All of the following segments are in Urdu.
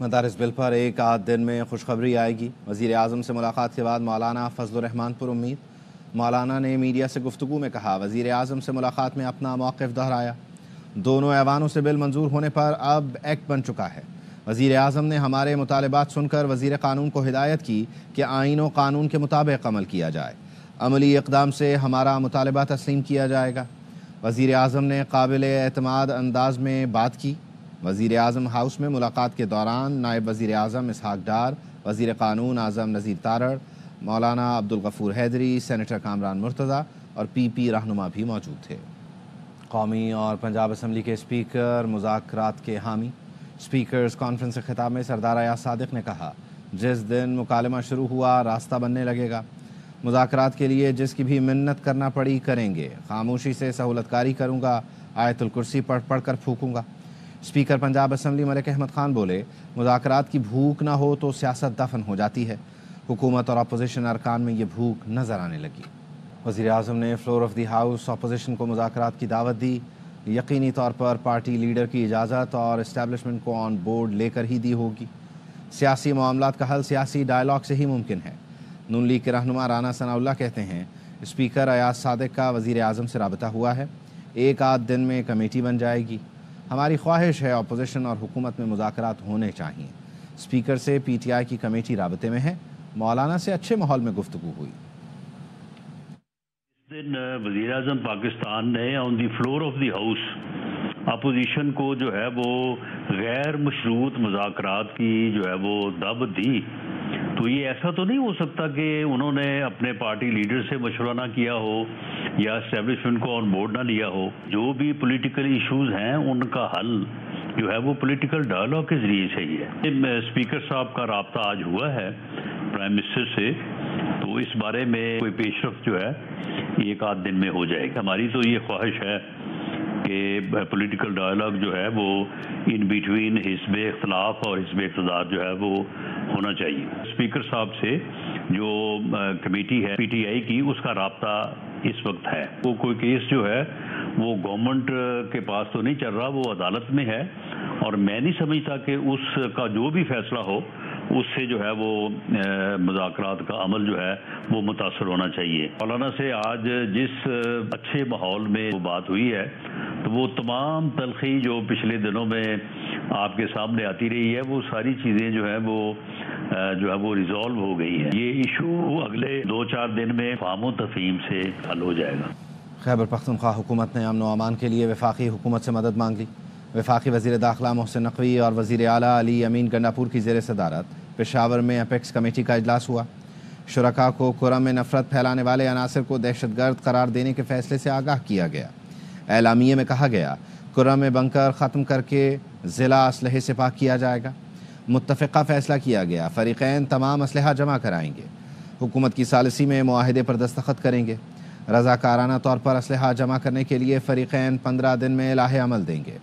مدارس بل پر ایک آدھ دن میں خوشخبری آئے گی۔ وزیر اعظم سے ملاقات کے بعد مولانا فضل الرحمان پر امید۔ مولانا نے میڈیا سے گفتگو میں کہا، وزیر اعظم سے ملاقات میں اپنا موقف دہرایا۔ دونوں ایوانوں سے بل منظور ہونے پر اب ایکٹ بن چکا ہے۔ وزیر اعظم نے ہمارے مطالبات سن کر وزیر قانون کو ہدایت کی کہ آئین و قانون کے مطابق عمل کیا جائے۔ عملی اقدام سے ہمارا مطالبہ تسلیم کیا جائے گا۔ وزیر اعظم نے قابل اعتماد انداز میں بات کی۔ وزیر اعظم ہاؤس میں ملاقات کے دوران نائب وزیر اعظم اسحاق ڈار، وزیر قانون اعظم نذیر تارڑ، مولانا عبدالغفور حیدری، سینیٹر کامران مرتضیٰ اور پی پی رہنما بھی موجود تھے۔ قومی اور پنجاب اسمبلی کے اسپیکر مذاکرات کے حامی۔ اسپیکرز کانفرنس کے خطاب میں سردار ایاز صادق نے کہا، جس دن مکالمہ شروع ہوا راستہ بننے لگے گا۔ مذاکرات کے لیے جس کی بھی منت کرنا پڑی کریں گے۔ خاموشی سے سہولت کاری کروں گا، آیت الکرسی پڑھ کر پھونکوں گا۔ اسپیکر پنجاب اسمبلی ملک احمد خان بولے، مذاکرات کی بھوک نہ ہو تو سیاست دفن ہو جاتی ہے۔ حکومت اور اپوزیشن ارکان میں یہ بھوک نظر آنے لگی۔ وزیر اعظم نے floor of the house opposition کو مذاکرات کی دعوت دی۔ یقینی طور پر پارٹی لیڈر کی اجازت اور اسٹیبلشمنٹ کو آن بورڈ لے کر ہی دی ہوگی۔ سیاسی معاملات کا حل سیاسی ڈائلاگ سے ہی ممکن ہے۔ نون لیگ کے رہنما رانا ثناء اللہ کہتے ہیں، اسپیکر ایاز صادق کا وزیر اعظم سے رابطہ ہوا ہے، ایک آدھ دن میں کمیٹی بن جائے گی۔ ہماری خواہش ہے اپوزیشن اور حکومت میں مذاکرات ہونے چاہئیں۔ اسپیکر سے پی ٹی آئی کی کمیٹی رابطے میں ہے۔ مولانا سے اچھے ماحول میں گفتگو ہوئی۔ اس دن وزیر اعظم پاکستان نے on the floor of the house opposition کو جو ہے وہ غیر مشروط مذاکرات کی جو ہے وہ دعوت دی، تو یہ ایسا تو نہیں ہو سکتا کہ انہوں نے اپنے پارٹی لیڈر سے مشورہ نہ کیا ہو یا اسٹیبلشمنٹ کو آن بورڈ نہ لیا ہو۔ جو بھی پولیٹیکل ایشوز ہیں ان کا حل جو ہے وہ پولیٹیکل ڈائلاگ کے ذریعے سے ہی ہے۔ اسپیکر صاحب کا رابطہ آج ہوا ہے پرائم منسٹر سے، تو اس بارے میں کوئی پیش رفت جو ہے ایک آدھ دن میں ہو جائے گی۔ ہماری تو یہ خواہش ہے کہ پولیٹیکل ڈائلاگ جو ہے وہ ان بیٹوین حزب اختلاف اور حزب اقتدار جو ہے وہ ہونا چاہیے۔ اسپیکر صاحب سے جو کمیٹی ہے پی ٹی آئی کی، اس کا رابطہ اس وقت ہے۔ وہ کوئی کیس جو ہے وہ گورنمنٹ کے پاس تو نہیں چل رہا، وہ عدالت میں ہے، اور میں نہیں سمجھتا کہ اس کا جو بھی فیصلہ ہو اس سے جو ہے وہ مذاکرات کا عمل جو ہے وہ متاثر ہونا چاہیے۔ مولانا سے آج جس اچھے ماحول میں وہ بات ہوئی ہے، تو وہ تمام تلخی جو پچھلے دنوں میں آپ کے سامنے آتی رہی ہے، وہ ساری چیزیں جو ہے وہ ریزالو ہو گئی ہیں۔ یہ ایشو اگلے 2-4 دن میں فہم و تفہیم سے حل ہو جائے گا۔ خیبر پختونخوا حکومت نے امن و امان کے لیے وفاقی حکومت سے مدد مانگ لی۔ وفاقی وزیر داخلہ محسن نقوی اور وزیر اعلیٰ علی امین گنڈاپور کی زیر صدارت پشاور میں اپیکس کمیٹی کا اجلاس ہوا۔ شرکاء کو کرم میں نفرت پھیلانے والے عناصر کو دہشت گرد قرار دینے کے فیصلے سے آگاہ کیا گیا۔ اعلامیے میں کہا گیا، کرم میں بنکر ختم کر کے ضلع اسلحے سے پاک کیا جائے گا۔ متفقہ فیصلہ کیا گیا، فریقین تمام اسلحہ جمع کرائیں گے، حکومت کی ثالثی میں معاہدے پر دستخط کریں گے۔ رضاکارانہ طور پر اسلحہ جمع کرنے کے لیے فریقین 15 دن میں لاہ عمل دیں گے۔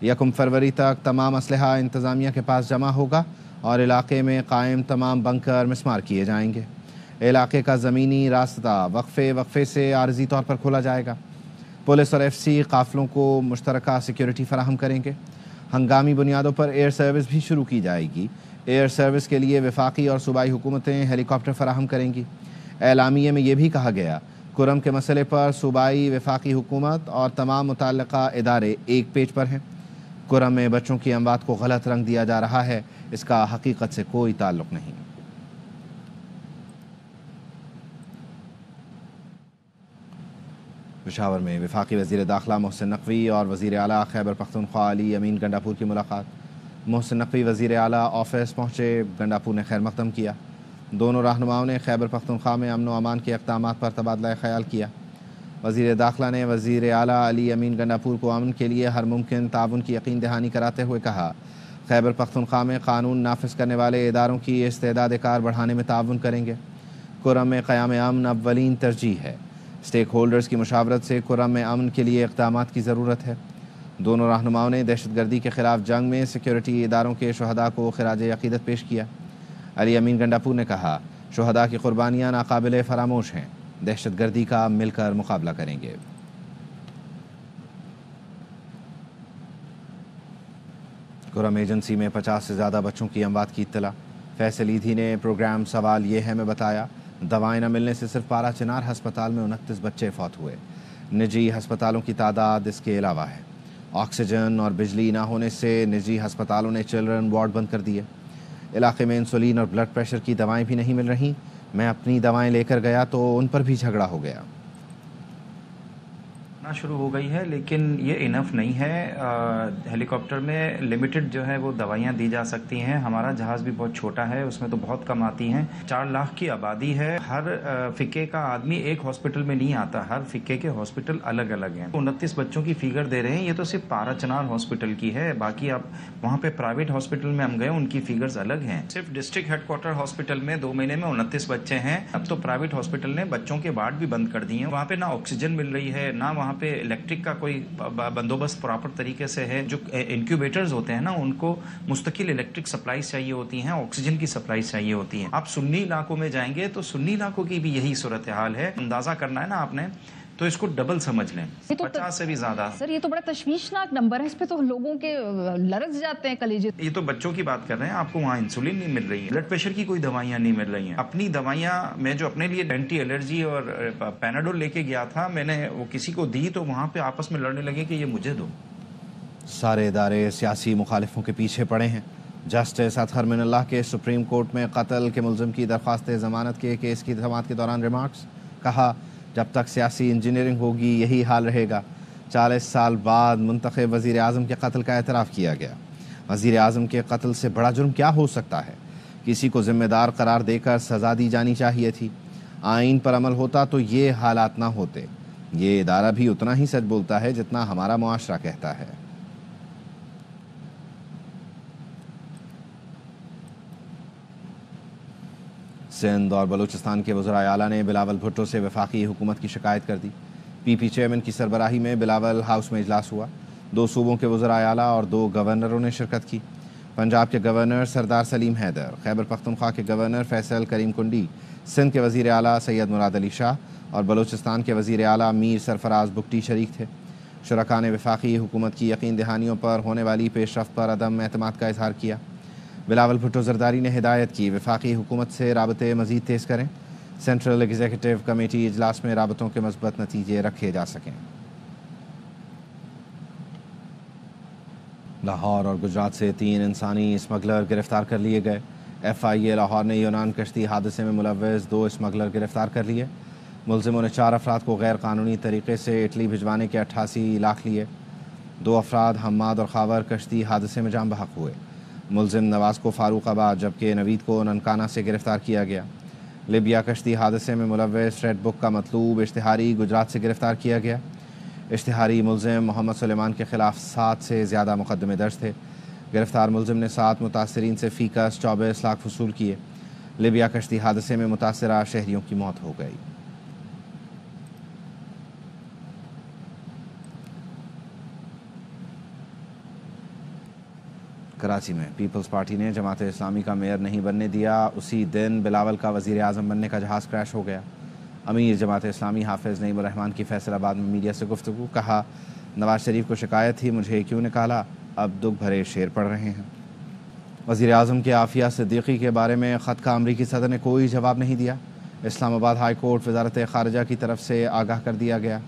1 فروری تک تمام اسلحہ انتظامیہ کے پاس جمع ہوگا اور علاقے میں قائم تمام بنکر مسمار کیے جائیں گے۔ علاقے کا زمینی راستہ وقفے سے عارضی طور پر کھولا جائے گا۔ پولیس اور ایف سی قافلوں کو مشترکہ سیکیورٹی فراہم کریں گے۔ ہنگامی بنیادوں پر ایئر سروس بھی شروع کی جائے گی۔ ایئر سروس کے لیے وفاقی اور صوبائی حکومتیں ہیلی کاپٹر فراہم کریں گی۔ اعلامیے میں یہ بھی کہا گیا، کرم کے مسئلے پر صوبائی وفاقی حکومت اور تمام متعلقہ ادارے ایک پیج پر ہیں۔ کرم میں بچوں کی اموات کو غلط رنگ دیا جا رہا ہے، اس کا حقیقت سے کوئی تعلق نہیں۔ پشاور میں وفاقی وزیر داخلہ محسن نقوی اور وزیر اعلیٰ خیبر پختونخوا علی امین گنڈاپور کی ملاقات۔ محسن نقوی وزیر اعلیٰ آفس پہنچے، گنڈاپور نے خیر مقدم کیا۔ دونوں رہنماؤں نے خیبر پختونخوا میں امن و امان کے اقدامات پر تبادلہ خیال کیا۔ وزیر داخلہ نے وزیر اعلیٰ علی امین گنڈاپور کو امن کے لیے ہر ممکن تعاون کی یقین دہانی کراتے ہوئے کہا، خیبر پختونخوا میں قانون نافذ کرنے والے اداروں کی استعداد کار بڑھانے میں تعاون کریں گے۔ کرم میں قیام امن اولین ترجیح ہے۔ اسٹیک ہولڈرز کی مشاورت سے کرم میں امن کے لیے اقدامات کی ضرورت ہے۔ دونوں رہنماؤں نے دہشت گردی کے خلاف جنگ میں سیکیورٹی اداروں کے شہداء کو خراج عقیدت پیش کیا۔ علی امین گنڈاپور نے کہا، شہداء کی قربانیاں ناقابل فراموش ہیں، دہشت گردی کا مل کر مقابلہ کریں گے۔ کرم ایجنسی میں 50 سے زیادہ بچوں کی اموات کی اطلاع. فیصل ایدھی نے پروگرام سوال یہ ہے میں بتایا دوائیں نہ ملنے سے صرف پارا چنار ہسپتال میں 29 بچے فوت ہوئے. نجی ہسپتالوں کی تعداد اس کے علاوہ ہے. آکسیجن اور بجلی نہ ہونے سے نجی ہسپتالوں نے چلڈرن وارڈ بند کر دیے. علاقے میں انسولین اور بلڈ پریشر کی دوائیں بھی نہیں مل رہیں. میں اپنی دوائیں لے کر گیا تو ان پر بھی جھگڑا ہو گیا. شروع ہو گئی ہے لیکن یہ انف نہیں ہے. ہیلی کاپٹر میں لمیٹڈ جو ہے وہ دوائیاں دی جا سکتی ہیں. ہمارا جہاز بھی بہت چھوٹا ہے, اس میں تو بہت کم آتی ہیں. 4 لاکھ کی آبادی ہے. ہر فقے کا آدمی ایک ہاسپٹل میں نہیں آتا, ہر فقے کے ہاسپٹل الگ الگ ہیں. 29 بچوں کی فگر دے رہے ہیں, یہ تو صرف پارا چنار ہاسپٹل کی ہے. باقی اب وہاں پہ پرائیویٹ ہاسپٹل میں ہم گئے, ان کی فگرز الگ ہیں. صرف ڈسٹرکٹ ہیڈ کوارٹر ہاسپٹل میں 2 مہینے میں 29 بچے ہیں. اب تو پرائیویٹ ہاسپٹل نے بچوں کے وارڈ بھی بند کر دیے ہیں. وہاں پہ نہ آکسیجن مل رہی ہے, نہ وہاں پہ الیکٹرک کا کوئی بندوبست پراپر طریقے سے ہے. جو انکیوبیٹرز ہوتے ہیں نا, ان کو مستقل الیکٹرک سپلائیز چاہیے ہوتی ہیں, آکسیجن کی سپلائیز چاہیے ہوتی ہیں. آپ سنی علاقوں میں جائیں گے تو سنی علاقوں کی بھی یہی صورتحال ہے. اندازہ کرنا ہے نا آپ نے, تو اس کو ڈبل سمجھ لیں, 50 سے بھی زیادہ. سر یہ تو بڑا تشویشناک نمبر ہے, اس پہ تو لوگوں کے لرز جاتے ہیں کلیجے. یہ تو بچوں کی بات کر رہے ہیں, آپ کو وہاں انسولین نہیں مل رہی ہے, بلڈ پریشر کی کوئی دوائیاں نہیں مل رہی ہیں. اپنی دوائیاں میں جو اپنے لیے اینٹی الرجی اور پیناڈول لے کے گیا تھا, میں نے وہ کسی کو دی تو وہاں پہ آپس میں لڑنے لگے کہ یہ مجھے دو. سارے ادارے سیاسی مخالفوں کے پیچھے پڑے ہیں. جسٹس اطہر من اللہ کے سپریم کورٹ میں قتل کے ملزم کی درخواست ضمانت کے کیس کی سماعت کے دوران ریمارکس. کہا جب تک سیاسی انجینئرنگ ہوگی یہی حال رہے گا. 40 سال بعد منتخب وزیر اعظم کے قتل کا اعتراف کیا گیا. وزیر اعظم کے قتل سے بڑا جرم کیا ہو سکتا ہے؟ کسی کو ذمہ دار قرار دے کر سزا دی جانی چاہیے تھی. آئین پر عمل ہوتا تو یہ حالات نہ ہوتے. یہ ادارہ بھی اتنا ہی سچ بولتا ہے جتنا ہمارا معاشرہ کہتا ہے. سندھ اور بلوچستان کے وزرائے اعلیٰ نے بلاول بھٹو سے وفاقی حکومت کی شکایت کر دی. پی پی چیئرمین کی سربراہی میں بلاول ہاؤس میں اجلاس ہوا. 2 صوبوں کے وزرائے اعلیٰ اور 2 گورنروں نے شرکت کی. پنجاب کے گورنر سردار سلیم حیدر, خیبر پختونخوا کے گورنر فیصل کریم کنڈی, سندھ کے وزیر اعلیٰ سید مراد علی شاہ اور بلوچستان کے وزیر اعلیٰ میر سرفراز بگٹی شریک تھے. شرکاء نے وفاقی حکومت کی یقین دہانیوں پر ہونے والی پیش رفت پر عدم اعتماد کا اظہار کیا. بلاول بھٹو زرداری نے ہدایت کی وفاقی حکومت سے رابطے مزید تیز کریں. سینٹرل ایگزیکٹو کمیٹی اجلاس میں رابطوں کے مثبت نتیجے رکھے جا سکیں. لاہور اور گجرات سے 3 انسانی اسمگلر گرفتار کر لیے گئے. ایف آئی اے لاہور نے یونان کشتی حادثے میں ملوث 2 اسمگلر گرفتار کر لیے. ملزموں نے 4 افراد کو غیر قانونی طریقے سے اٹلی بھجوانے کے 88 لاکھ لیے. 2 افراد حماد اور خاور کشتی حادثے میں جان بحق ہوئے. ملزم نواز کو فاروق آباد جبکہ نوید کو ننکانہ سے گرفتار کیا گیا. لیبیا کشتی حادثے میں ملوث ریڈ بک کا مطلوب اشتہاری گجرات سے گرفتار کیا گیا. اشتہاری ملزم محمد سلیمان کے خلاف 7 سے زیادہ مقدمے درج تھے. گرفتار ملزم نے 7 متاثرین سے فی کس 24 لاکھ وصول کیے. لیبیا کشتی حادثے میں متاثرہ شہریوں کی موت ہو گئی. کراچی میں پیپلز پارٹی نے جماعت اسلامی کا میئر نہیں بننے دیا. اسی دن بلاول کا وزیر اعظم بننے کا جہاز کریش ہو گیا. امیر جماعت اسلامی حافظ نعیم الرحمان کی فیصل آباد میں میڈیا سے گفتگو. کہا نواز شریف کو شکایت تھی مجھے کیوں نکالا, اب دکھ بھرے شعر پڑھ رہے ہیں. وزیر اعظم کے عافیہ صدیقی کے بارے میں خط کا امریکی صدر نے کوئی جواب نہیں دیا. اسلام آباد ہائی کورٹ وزارت خارجہ کی طرف سے آگاہ کر دیا گیا.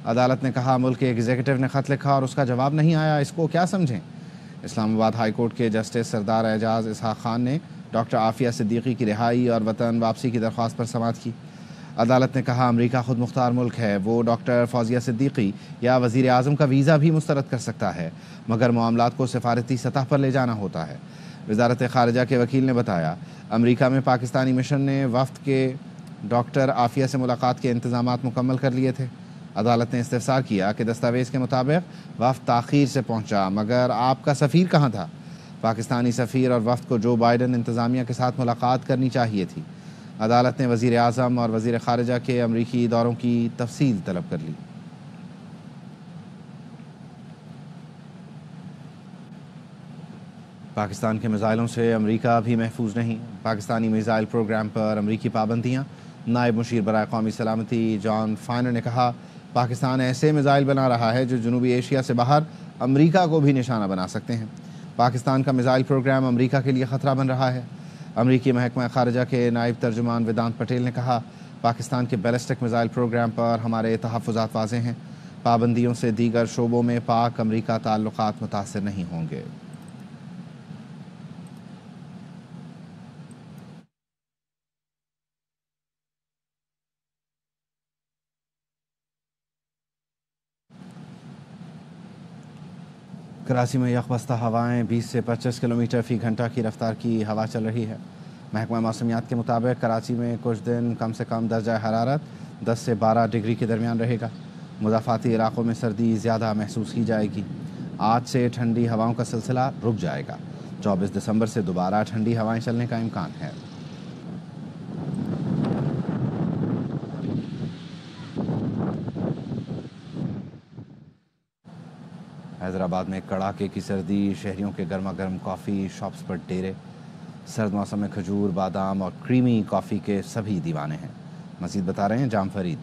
عدالت نے کہا ملک کے ایگزیکٹو نے خط لکھا اور اس کا جواب نہیں آیا, اس کو کیا سمجھیں. اسلام آباد ہائی کورٹ کے جسٹس سردار اعجاز اسحاق خان نے ڈاکٹر عافیہ صدیقی کی رہائی اور وطن واپسی کی درخواست پر سماعت کی. عدالت نے کہا امریکہ خود مختار ملک ہے, وہ ڈاکٹر فوزیہ صدیقی یا وزیر اعظم کا ویزا بھی مسترد کر سکتا ہے, مگر معاملات کو سفارتی سطح پر لے جانا ہوتا ہے. وزارت خارجہ کے وکیل نے بتایا امریکہ میں پاکستانی مشن نے وفد کے ڈاکٹر عافیہ سے ملاقات کے انتظامات مکمل کر لیے تھے. عدالت نے استفسار کیا کہ دستاویز کے مطابق وفد تاخیر سے پہنچا, مگر آپ کا سفیر کہاں تھا؟ پاکستانی سفیر اور وفد کو جو بائیڈن انتظامیہ کے ساتھ ملاقات کرنی چاہیے تھی. عدالت نے وزیر اعظم اور وزیر خارجہ کے امریکی دوروں کی تفصیل طلب کر لی. پاکستان کے میزائلوں سے امریکہ بھی محفوظ نہیں. پاکستانی میزائل پروگرام پر امریکی پابندیاں. نائب مشیر برائے قومی سلامتی جان فائنر نے کہا پاکستان ایسے میزائل بنا رہا ہے جو جنوبی ایشیا سے باہر امریکہ کو بھی نشانہ بنا سکتے ہیں. پاکستان کا میزائل پروگرام امریکہ کے لیے خطرہ بن رہا ہے۔ امریکی محکمہ خارجہ کے نائب ترجمان ویدانت پٹیل نے کہا، پاکستان کے بیلسٹک میزائل پروگرام پر ہمارے تحفظات واضح ہیں۔ پابندیوں سے دیگر شعبوں میں پاک امریکہ تعلقات متاثر نہیں ہوں گے۔ کراچی میں یکبستہ ہوائیں 20 سے 25 کلومیٹر فی گھنٹہ کی رفتار کی ہوا چل رہی ہے۔ محکمہ موسمیات کے مطابق کراچی میں کچھ دن کم سے کم درجہ حرارت 10 سے 12 ڈگری کے درمیان رہے گا۔ مضافاتی علاقوں میں سردی زیادہ محسوس کی جائے گی۔ آج سے ٹھنڈی ہواؤں کا سلسلہ رک جائے گا۔ 24 دسمبر سے دوبارہ ٹھنڈی ہوائیں چلنے کا امکان ہے۔ حیدرآباد میں کڑاکے کی سردی، شہریوں کے گرما گرم کافی شاپس پر ڈیرے۔ سرد موسم میں کھجور، بادام اور کریمی کافی کے سبھی دیوانے ہیں۔ مزید بتا رہے ہیں جام فرید۔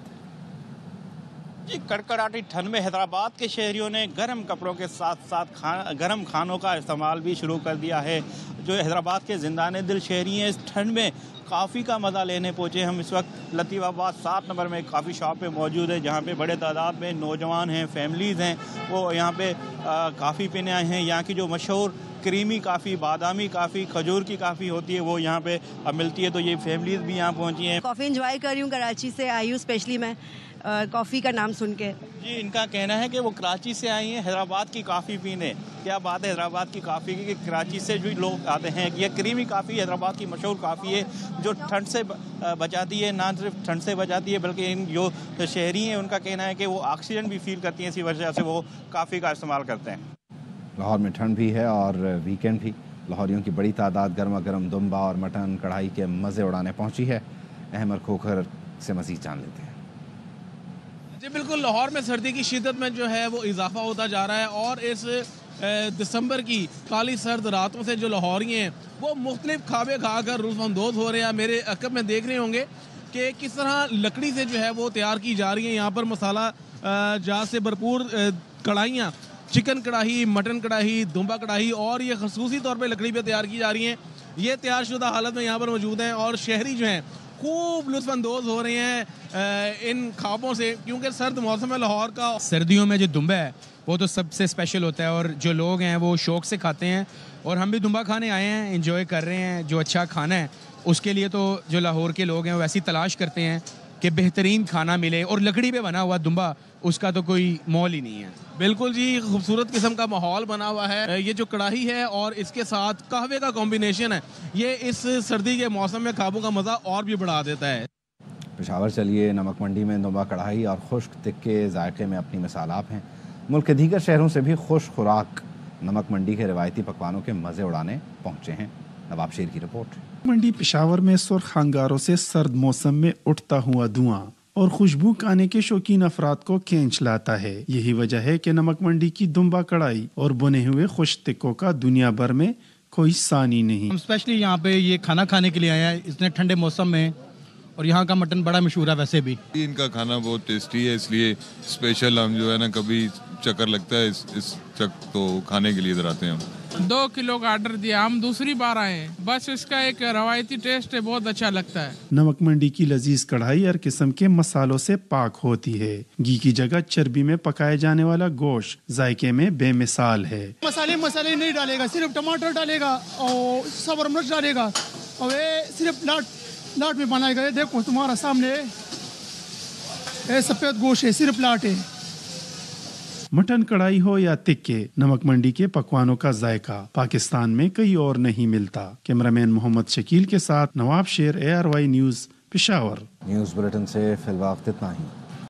کڑکڑاتی ٹھنڈ میں حیدرآباد کے شہریوں نے گرم کپڑوں کے ساتھ ساتھ گرم کھانوں کا استعمال بھی شروع کر دیا ہے۔ جو حیدرآباد کے زندان دل شہری ہیں، اس ٹھنڈ میں کافی کا مزہ لینے پہنچے۔ ہم اس وقت لطیف آباد 7 نمبر میں کافی شاپ پہ موجود ہے، جہاں پہ بڑے تعداد میں نوجوان ہیں، فیملیز ہیں، وہ یہاں پہ کافی پینے آئے ہیں۔ یہاں کی جو مشہور کریمی کافی، بادامی کافی، کھجور کی کافی ہوتی ہے، وہ یہاں پہ ملتی ہے، تو یہ فیملیز بھی یہاں پہنچی ہیں۔ کافی انجوائے کر رہی ہوں، کراچی سے آئی ہوں اسپیشلی میں کافی کا نام سن کے۔ جی، ان کا کہنا ہے کہ وہ کراچی سے آئی ہیں حیدرآباد کی کافی پینے۔ کیا بات ہے حیدرآباد کی کافی کی کہ کراچی سے جو لوگ آتے ہیں، یہ کریمی کافی حیدرآباد کی مشہور کافی ہے، جو ٹھنڈ سے بچاتی ہے، نہ صرف ٹھنڈ سے بچاتی ہے بلکہ ان جو شہری ہیں ان کا کہنا ہے کہ وہ آکسیجن بھی فیل کرتی ہیں، اسی وجہ سے وہ کافی کا استعمال کرتے ہیں۔ لاہور میں ٹھنڈ بھی ہے اور ویکینڈ بھی۔ لاہوریوں کی بڑی تعداد گرما گرم دمبا اور مٹن کڑھائی کے مزے اڑانے پہنچی ہے۔ احمد کھوکھر سے مزید جان لیتے ہیں۔ جی بالکل، لاہور میں سردی کی شدت میں جو ہے وہ اضافہ ہوتا جا رہا ہے، اور اس دسمبر کی کالی سرد راتوں سے جو لاہوری ہیں وہ مختلف کھابے کھا کر لطف اندوز ہو رہے ہیں۔ میرے عقب میں دیکھ رہے ہوں گے کہ کس طرح لکڑی سے جو ہے وہ تیار کی جا رہی ہیں۔ یہاں پر مسالہ جات سے بھرپور کڑھائیاں، چکن کڑھائی، مٹن کڑھائی، دمبا کڑھائی، اور یہ خصوصی طور پہ لکڑی پہ تیار کی جا رہی ہیں۔ یہ تیار شدہ حالت میں یہاں پر موجود ہیں، اور شہری جو ہیں خوب لطف اندوز ہو رہے ہیں ان کھابوں سے، کیونکہ سرد موسم ہے لاہور کا۔ سردیوں میں جو دمبا ہے وہ تو سب سے اسپیشل ہوتا ہے، اور جو لوگ ہیں وہ شوق سے کھاتے ہیں، اور ہم بھی دمبا کھانے آئے ہیں، انجوائے کر رہے ہیں۔ جو اچھا کھانا ہے اس کے لیے تو جو لاہور کے لوگ ہیں وہ ایسی تلاش کرتے ہیں کہ بہترین کھانا ملے، اور لکڑی پہ بنا ہوا دمبا اس کا تو کوئی مول ہی نہیں ہے۔ بالکل جی، خوبصورت قسم کا ماحول بنا ہوا ہے۔ یہ جو کڑاہی ہے اور اس کے ساتھ قہوے کا کمبینیشن ہے، یہ اس سردی کے موسم میں کھابوں کا مزہ اور بھی بڑھا دیتا ہے۔ پشاور چلیے، نمک منڈی میں دمبا کڑھائی اور خشک تکے ذائقے میں اپنی مثال آپ ہیں۔ ملک کے دیگر شہروں سے بھی خوش خوراک نمک منڈی کے روایتی پکوانوں کے مزے اڑانے پہنچے ہیں۔ نواب شیر کی رپورٹ۔ منڈی پشاور میں سرخ انگاروں سے سرد موسم میں اٹھتا ہوا دھواں اور خوشبو کھانے کے شوقین افراد کو کھینچ لاتا ہے۔ یہی وجہ ہے کہ نمک منڈی کی دمبا کڑھائی اور بنے ہوئے خشک تکوں کا دنیا بھر میں کوئی ثانی نہیں۔ ہم اسپیشلی یہاں پہ یہ کھانا کھانے کے لیے آئے ہیں اتنے ٹھنڈے موسم میں، اور یہاں کا مٹن بڑا مشہور ہے ویسے بھی۔ ان کا کھانا بہت ٹیسٹی ہے، اس لیے اسپیشل ہم جو ہے نا کبھی چکر لگتا ہے اس چک تو کھانے کے لیے ادھر آتے ہیں۔ ہم 2 کلو کا آرڈر دیا، ہم دوسری بار آئے ہیں، بس اس کا ایک روایتی ٹیسٹ ہے، بہت اچھا لگتا ہے۔ نمک منڈی کی لذیذ کڑھائی ہر قسم کے مسالوں سے پاک ہوتی ہے۔ گھی کی جگہ چربی میں پکائے جانے والا گوشت ذائقے میں بے مثال ہے۔ مسالے نہیں ڈالے گا، صرف ٹماٹر ڈالے گا اور سبر مرچ ڈالے گا، اور یہ صرف لاٹ میں بنائے گا۔ دیکھو تمہارا سامنے سفید گوشت ہے، صرف لاٹ ہے۔ مٹن کڑھائی ہو یا تکے، نمک منڈی کے پکوانوں کا ذائقہ پاکستان میں کہیں اور نہیں ملتا۔ کیمرامین محمد شکیل کے ساتھ نواب شیر، ARY news, Peshawar. News bulletin سے فی الوقت اتنا ہی۔